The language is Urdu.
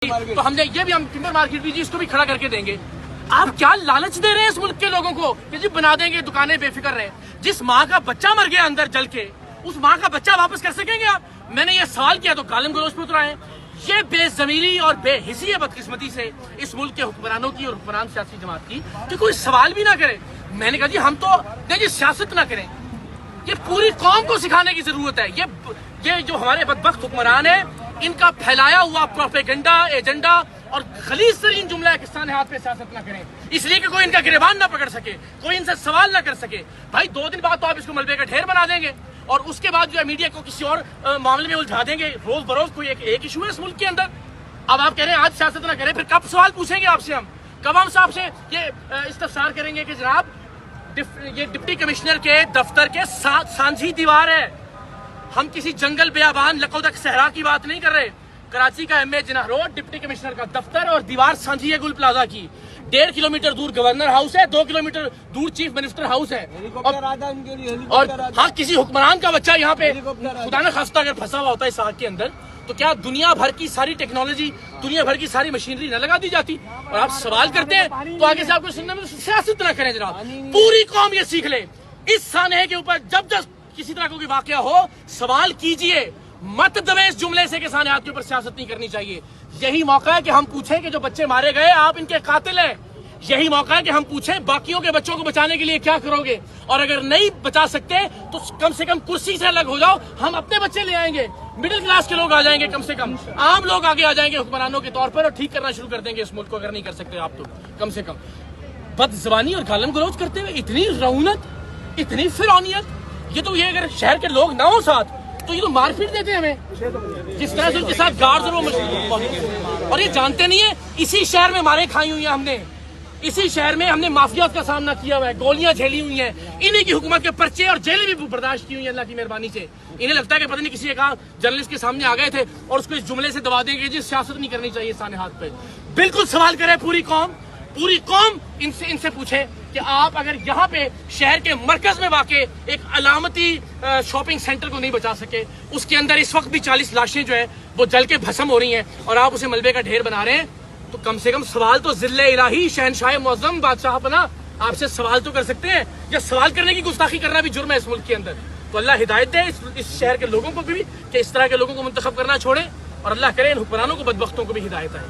تو ہم نے یہ بھی ہم ٹمبر مارکیٹ بھی جی اس کو بھی کھڑا کر کے دیں گے. آپ کیا لالچ دے رہے ہیں اس ملک کے لوگوں کو کہ جی بنا دیں گے دکانیں بے فکر رہے. جس ماں کا بچہ مر گیا اندر جل کے اس ماں کا بچہ واپس کر سکیں گے آپ؟ میں نے یہ سوال کیا تو گالم گلوچ پہ اترائے. یہ بے ضمیری اور بے حسی ہے بدقسمتی سے اس ملک کے حکمرانوں کی اور حکمران سیاسی جماعت کی کہ کوئی سوال بھی نہ کرے. میں نے کہا جی ہم تو جی سیاست نہ کریں. یہ پوری قوم کو سکھانے کی ضرورت ہے. یہ جو ہمارے بدبخت حکمران ہیں ان کا پھیلایا ہوا پروپیگنڈا ایجنڈا اور خلیص ترین جملہ ہے کہ ہاتھ پہ سیاست نہ کریں اس لیے کہ کوئی ان کا گریبان نہ پکڑ سکے, کوئی ان سے سوال نہ کر سکے. بھائی 2 دن بعد تو آپ اس کو ملبے کا ڈھیر بنا دیں گے اور اس کے بعد جو ہے میڈیا کو کسی اور معاملے میں الجھا دیں گے. روز بروز کوئی ایک ایشو ہے اس ملک کے اندر. اب آپ کہہ رہے ہیں آج سیاست نہ کریں, پھر کب سوال پوچھیں گے آپ سے؟ ہم کب ہم صاحب سے یہ استفسار کریں گے کہ جناب یہ ڈپٹی کمشنر کے دفتر کے سانجھی دیوار ہے. ہم کسی جنگل بیابان لقودک صحرا کی بات نہیں کر رہے. کراچی کا ایم اے جناح روڈ ڈپٹی کمشنر کا دفتر اور دیوار سانجھی ہے گل پلازا کی. 1.5 کلومیٹر دور گورنر ہاؤس ہے, 2 کلومیٹر دور چیف منسٹر ہاؤس ہے. اور ہاں کسی حکمران کا بچہ یہاں پہ خدا نہ خواستہ اگر پھنسا ہوا ہوتا ہے اس آگ کے اندر تو کیا دنیا بھر کی ساری ٹیکنالوجی دنیا بھر کی ساری مشینری نہ لگا دی جاتی؟ اور آپ سوال کرتے ہیں تو آگے سے آپ کو سننے میں سیاست نہ کریں جناب. پوری قوم یہ سیکھ لے اس سانحے کے اوپر جب کسی طرح کا کوئی واقعہ ہو سوال کیجئے, مت دوے اس جملے سے کہ سانحات کے اوپر سیاست نہیں کرنی چاہیے. یہی موقع ہے کہ ہم پوچھیں کہ جو بچے مارے گئے آپ ان کے قاتل ہیں. یہی موقع ہے کہ ہم پوچھیں باقیوں کے بچوں کو بچانے کے لیے کیا کرو گے, اور اگر نہیں بچا سکتے تو کم سے کم کرسی سے الگ ہو جاؤ. ہم اپنے بچے لے آئیں گے, مڈل کلاس کے لوگ آ جائیں گے, کم سے کم عام لوگ آگے آ جائیں گے حکمرانوں کے طور پر اور ٹھیک کرنا شروع کر دیں گے اس ملک کو. اگر نہیں کر سکتے آپ تو کم سے کم بد زبانی اور گالم گلوچ کرتے ہوئے اتنی رعونت, اتنی فرعونیت. یہ اگر شہر کے لوگ نہ ہوں ساتھ تو یہ تو مار پیٹ دیتے ہیں ہمیں. جس طرح سے ان کے ساتھ گارڈز اور یہ جانتے نہیں ہیں اسی شہر میں مارے کھائی ہوئی ہیں ہم نے, اسی شہر میں ہم نے مافیات کا سامنا کیا ہوا ہے, گولیاں جھیلی ہوئی ہیں, انہی کی حکومت کے پرچے اور جیلیں بھی برداشت کی ہوئی ہیں اللہ کی مہربانی سے. انہیں لگتا ہے کہ پتہ نہیں کسی ایک جرنلسٹ کے سامنے آ گئے تھے اور اس کو اس جملے سے دبا دیں گے جی سیاست نہیں کرنی چاہیے سانحات پہ. بالکل سوال کرے پوری قوم ان سے پوچھے کہ آپ اگر یہاں پہ شہر کے مرکز میں واقع ایک علامتی شاپنگ سینٹر کو نہیں بچا سکے, اس کے اندر اس وقت بھی 40 لاشیں جو ہے وہ جل کے بھسم ہو رہی ہیں اور آپ اسے ملبے کا ڈھیر بنا رہے ہیں, تو کم سے کم سوال تو ذل الہی شہنشاہ معظم بادشاہ پناہ آپ سے سوال تو کر سکتے ہیں. یا سوال کرنے کی گستاخی کرنا بھی جرم ہے اس ملک کے اندر. تو اللہ ہدایت دے اس شہر کے لوگوں کو بھی کہ اس طرح کے لوگوں کو منتخب کرنا چھوڑیں, اور اللہ کرے ان حکمرانوں کو بدبختوں کو بھی ہدایت ہے.